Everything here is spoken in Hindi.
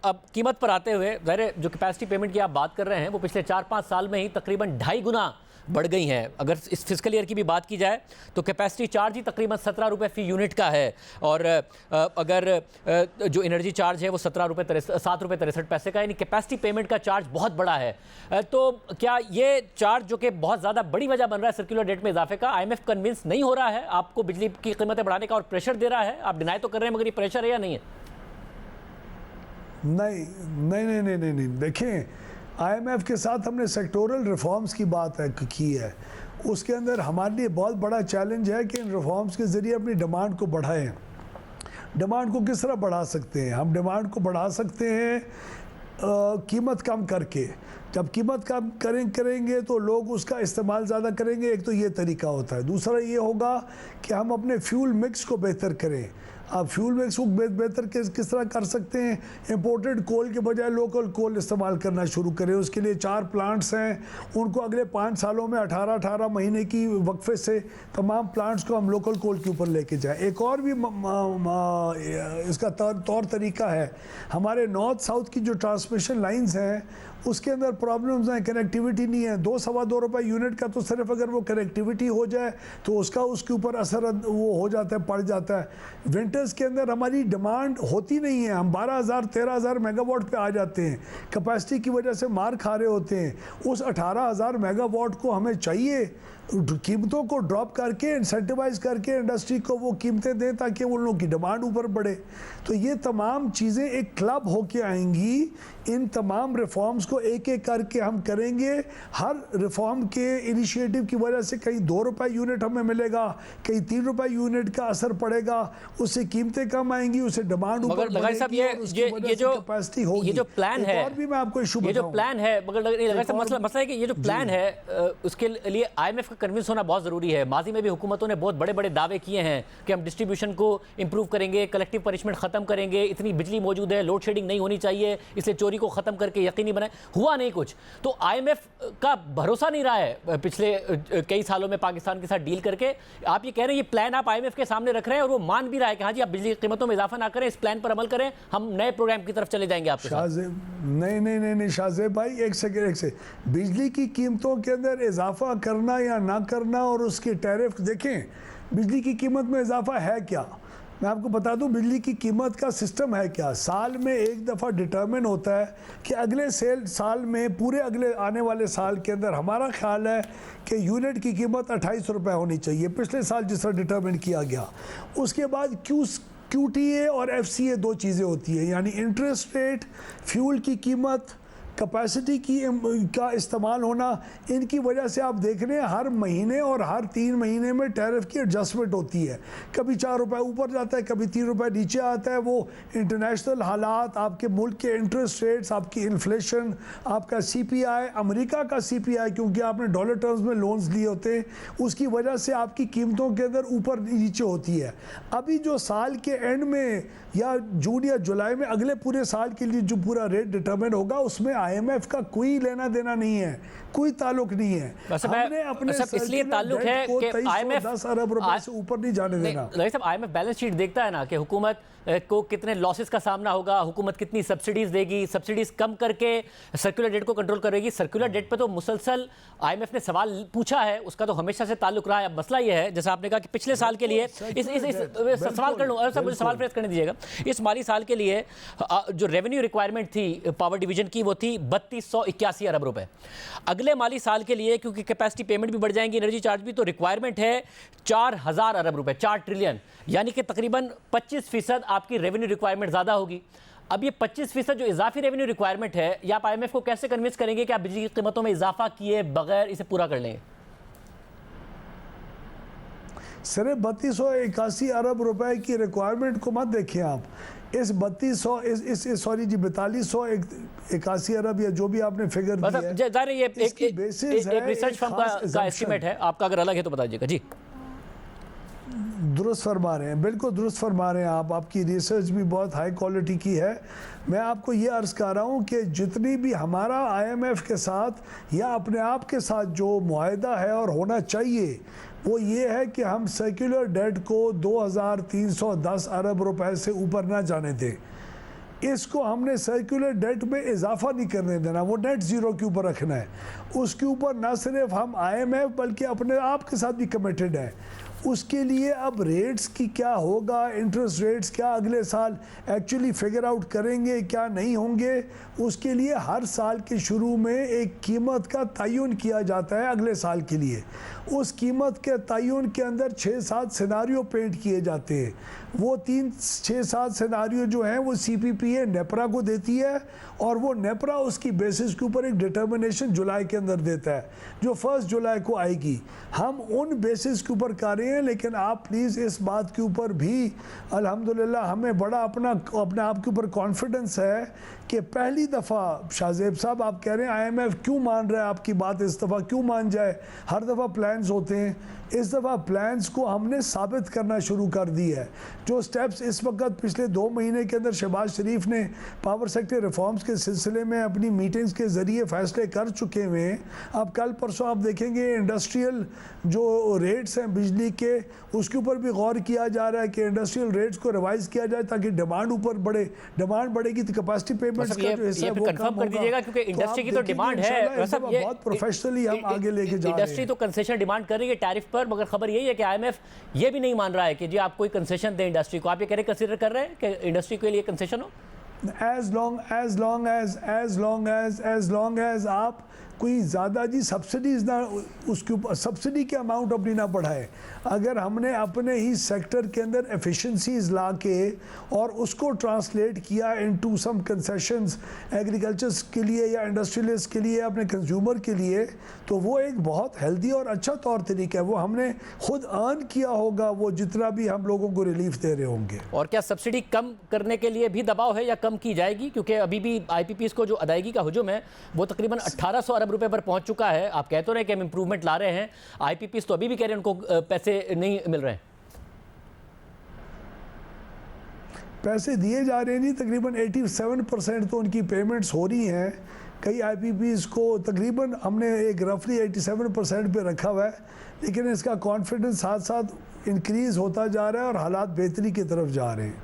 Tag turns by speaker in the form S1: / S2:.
S1: अब कीमत पर आते हुए ज़ाहिर जो कैपेसिटी पेमेंट की आप बात कर रहे हैं वो पिछले 4-5 साल में ही तकरीबन 2.5 गुना बढ़ गई हैं। अगर इस फिस्कल ईयर की भी बात की जाए तो कैपेसिटी चार्ज ही तकरीबन 17 रुपये फ़ी यूनिट का है और अगर जो एनर्जी चार्ज है वो 7 रुपये 63 पैसे का, यानी कैपेसिटी पेमेंट का चार्ज बहुत बड़ा है। तो क्या ये चार्ज जो कि बहुत ज़्यादा बड़ी वजह बन रहा है सर्कुलर रेट में इजाफे का, IMF कन्विंस नहीं हो रहा है आपको बिजली की कीमतें बढ़ाने का और प्रेशर दे रहा है? आप डिनाई तो कर रहे हैं मगर ये प्रेशर है या नहीं है?
S2: नहीं, देखें, IMF के साथ हमने सेक्टोरल रिफॉर्म्स की बात की है। उसके अंदर हमारे लिए बहुत बड़ा चैलेंज है कि इन रिफॉर्म्स के ज़रिए अपनी डिमांड को बढ़ाएं। डिमांड को किस तरह बढ़ा सकते हैं? हम डिमांड को बढ़ा सकते हैं कीमत कम करके। जब कीमत कम करेंगे तो लोग उसका इस्तेमाल ज़्यादा करेंगे। एक तो ये तरीका होता है। दूसरा ये होगा कि हम अपने फ्यूल मिक्स को बेहतर करें। आप फ्यूल मिक्स को बेहतर किस तरह कर सकते हैं? इंपोर्टेड कोल के बजाय लोकल कोल इस्तेमाल करना शुरू करें। उसके लिए 4 प्लांट्स हैं, उनको अगले 5 सालों में 18 महीने की वक्फे से तमाम प्लांट्स को हम लोकल कोल के ऊपर लेके जाएं। एक और भी इसका तौर तरीका है, हमारे नॉर्थ साउथ की जो ट्रांसमिशन लाइंस हैं उसके अंदर प्रॉब्लम्स हैं, कनेक्टिविटी नहीं है। 2-2.25 रुपये यूनिट का तो सिर्फ अगर वो कनेक्टिविटी हो जाए तो उसके ऊपर असर वो हो जाता है, पड़ जाता है। विंटर्स के अंदर हमारी डिमांड होती नहीं है, हम 12,000-13,000 मेगावाट पे आ जाते हैं, कैपेसिटी की वजह से मार खा रहे होते हैं। उस 18,000 मेगावाट को हमें चाहिए कीमतों को ड्रॉप करके, इंसेंटिवाइज करके इंडस्ट्री को वो कीमतें दें ताकि उन लोगों की डिमांड ऊपर बढ़े। तो ये तमाम चीज़ें एक क्लब होके आएंगी। इन तमाम रिफॉर्म्स को एक एक करके हम करेंगे। हर रिफॉर्म के इनिशिएटिव की वजह से कहीं 2 रुपये यूनिट हमें मिलेगा, कहीं 3 रुपये यूनिट का असर पड़ेगा, उससे कीमतें कम आएंगी, उससे डिमांड ऊपर बढ़ेगी,
S1: ये जो
S2: कैपेसिटी होगी।
S1: ये जो प्लान है,
S2: और भी मैं आपको इशू
S1: ये जो प्लान है, मगर मसला है कि ये जो प्लान है उसके लिए IMF का कन्विंस होना बहुत ज़रूरी है। माजी में भी हुकूमतों ने बहुत बड़े बड़े दावे किए हैं कि हम डिस्ट्रीब्यूशन को इंप्रूव करेंगे, कलेक्टिव पनिशमेंट ख़त्म करेंगे, इतनी बिजली मौजूद है, लोड शेडिंग नहीं होनी चाहिए, इसलिए चोरी को ख़त्म करके यकीनी बनाए। हुआ नहीं कुछ। तो IMF का भरोसा नहीं रहा है पिछले कई सालों में पाकिस्तान के साथ डील करके। आप ये कह रहे हैं ये प्लान आप IMF के सामने रख रहे हैं और वो मान भी रहा है कि हाँ जी आप बिजली की कीमतों में इजाफा ना करें, इस प्लान पर अमल करें, हम नए प्रोग्राम की तरफ चले जाएंगे आपके साथ।
S2: नहीं शाहजेब भाई, एक सेकंड। बिजली की कीमतों के अंदर इजाफा करना या ना करना और उसकी टैरिफ, देखें बिजली की कीमत में इजाफा है क्या, मैं आपको बता दूं बिजली की कीमत का सिस्टम है क्या। साल में एक दफ़ा डिटरमिन होता है कि अगले साल में, पूरे अगले आने वाले साल के अंदर हमारा ख्याल है कि यूनिट की कीमत 28 रुपये होनी चाहिए, पिछले साल जिस तरह डिटरमिन किया गया। उसके बाद QTA और FCA 2 चीज़ें होती है, यानी इंटरेस्ट रेट, फ्यूल की कीमत, कैपेसिटी का इस्तेमाल होना। इनकी वजह से आप देख रहे हैं हर महीने और हर 3 महीने में टैरिफ की एडजस्टमेंट होती है। कभी 4 रुपये ऊपर जाता है, कभी 3 रुपये नीचे आता है। वो इंटरनेशनल हालात, आपके मुल्क के इंटरेस्ट रेट्स, आपकी इन्फ्लेशन, आपका CPI, अमेरिका का CPI, क्योंकि आपने डॉलर टर्म्स में लोन्स लिए होते हैं, उसकी वजह से आपकी कीमतों के अंदर ऊपर नीचे होती है। अभी जो साल के एंड में या जून या जुलाई में अगले पूरे साल के लिए जो पूरा रेट डिटरमिन होगा, उसमें IMF का कोई लेना देना नहीं है, कोई ताल्लुक नहीं है। हमने अपने
S1: इसलिए ताल्लुक है कि IMF
S2: 10 अरब रुपए से ऊपर नहीं जाने देना।
S1: IMF बैलेंस शीट देखता है ना कि हुकूमत को कितने लॉसेस का सामना होगा, हुकूमत कितनी सब्सिडीज देगी, सब्सिडीज कम करके सर्कुलर डेट को कंट्रोल करेगी। सर्कुलर डेट पे तो मुसलसल IMF ने सवाल पूछा है, उसका तो हमेशा से ताल्लुक रहा है। अब मसला ये है, जैसा आपने कहा कि पिछले साल के लिए सवाल कर लूँ, मुझे सवाल प्रेस करने दीजिएगा। इस माली साल के लिए जो रेवेन्यू रिक्वायरमेंट थी पावर डिवीजन की वो थी 3281 अरब रुपए। अगले माली साल के लिए क्योंकि कैपेसिटी पेमेंट भी बढ़ जाएंगी, एनर्जी चार्ज भी, तो रिक्वायरमेंट है 4000 अरब रुपए, 4 ट्रिलियन, यानी कि तकरीबन 25% आपकी रेवेन्यू रिक्वायरमेंट ज़्यादा होगी। अब ये 25% जो इजाफी रेवेन्यू रिक्वायरमेंट है, या आप IMF को कैसे कन्विंस करेंगे कि आप बिजली की कीमतों में इजाफा किए बगैर इसे पूरा कर लेंगे?
S2: सिर्फ 3281 अरब रुपए की रिक्वायरमेंट को मत देखिए आप। इस 4281 अरब या जो भी आपने फिगर दिया है,
S1: जाहिर है ये एक रिसर्च फर्म का एस्टीमेट है, आपका अगर अलग है तो बता दीजिएगा। जी
S2: दुरुस्त फरमा रहे हैं, बिल्कुल दुरुस्त फरमा रहे हैं आप। आपकी रिसर्च भी बहुत हाई क्वालिटी की है। मैं आपको ये अर्ज़ कर रहा हूँ कि जितनी भी हमारा IMF के साथ या अपने आप के साथ जो मुआहदा है और होना चाहिए, वो ये है कि हम सर्कुलर डेट को 2310 अरब रुपए से ऊपर ना जाने दें। इसको हमने सर्कुलर डेट में इजाफा नहीं करने देना, वो नेट ज़ीरो के ऊपर रखना है। उसके ऊपर ना सिर्फ हम IMF बल्कि अपने आप के साथ भी कमिटेड है। उसके लिए अब रेट्स की क्या होगा, इंटरेस्ट रेट्स क्या अगले साल एक्चुअली फिगर आउट करेंगे क्या नहीं होंगे, उसके लिए हर साल के शुरू में एक कीमत का तयन किया जाता है अगले साल के लिए। उस कीमत के तयन के अंदर 6-7 सिनारियो पेंट किए जाते हैं। वो 6-7 सिनारियो जो हैं वो CPPA नेपरा को देती है और वो नेपरा उसकी बेसिस के ऊपर एक डिटर्मिनेशन जुलाई के अंदर देता है जो 1 जुलाई को आएगी। हम उन बेसिस के ऊपर कर रहे हैं, लेकिन आप प्लीज़ इस बात के ऊपर भी अल्हम्दुलिल्लाह हमें बड़ा अपने आप के ऊपर कॉन्फिडेंस है कि पहली दफ़ा शाहजेब साहब आप कह रहे हैं IMF क्यों मान रहा है आपकी बात, इस दफ़ा क्यों मान जाए, हर दफ़ा प्लान्स होते हैं। इस दफ़ा प्लान्स को हमने साबित करना शुरू कर दी है। जो स्टेप्स इस वक्त पिछले 2 महीने के अंदर शहबाज शरीफ ने पावर सेक्टर रिफॉर्म्स के सिलसिले में अपनी मीटिंग्स के ज़रिए फ़ैसले कर चुके हुए हैं। अब कल परसों आप देखेंगे इंडस्ट्रियल जो रेट्स हैं बिजली के, उसके ऊपर भी गौर किया जा रहा है कि इंडस्ट्रियल रेट्स को रिवाइज़ किया जाए ताकि डिमांड ऊपर बढ़े। डिमांड बढ़ेगी तो कैपेसिटी पेमेंट्स का जो हिस्सा है वो
S1: कंफर्म कर दीजिएगा, क्योंकि इंडस्ट्री की तो डिमांड है।
S2: बहुत प्रोफेशनली हम आगे लेके जा रहे हैं।
S1: इंडस्ट्री तो कंसेशन डिमांड कर रही है टैरिफ पर, मगर खबर यही है कि IMF ये भी नहीं मान रहा है कि जी आप कोई कंसेशन दें इंडस्ट्री को। आप ये कह रहे कंसीडर कर रहे हैं कि इंडस्ट्री के लिए कंसेशन हो?
S2: as long as आप कोई ज़्यादा जी सब्सिडीज़ ना, उसके ऊपर सब्सिडी के अमाउंट अपनी ना बढ़ाए। अगर हमने अपने ही सेक्टर के अंदर एफिशिएंसीज ला के और उसको ट्रांसलेट किया इनटू सम कंसेशंस एग्रीकल्चर के लिए या इंडस्ट्रियलिस्ट के लिए, अपने कंज्यूमर के लिए, तो वो एक बहुत हेल्दी और अच्छा तौर तरीका है। वो हमने खुद अर्न किया होगा वो जितना भी हम लोगों को रिलीफ दे रहे होंगे।
S1: और क्या सब्सिडी कम करने के लिए भी दबाव है या कम की जाएगी? क्योंकि अभी भी IPPs को जो अदायगी का हुजूम है वो तकरीबन 1800 अरब रुपए पर पहुंच चुका है। आप कहते हो रहे कि हम इंप्रूवमेंट ला रहे हैं, IPPs तो अभी भी कह रहे हैं उनको पैसे नहीं मिल रहे हैं।
S2: पैसे दिए जा रहे हैं नहीं, तकरीबन 87% तो उनकी पेमेंट्स हो रही हैं। कई IPPs को तकरीबन हमने एक रफली 87% पे रखा हुआ है, लेकिन इसका कॉन्फिडेंस साथ साथ इंक्रीज़ होता जा रहा है और हालात बेहतरी की तरफ जा रहे हैं।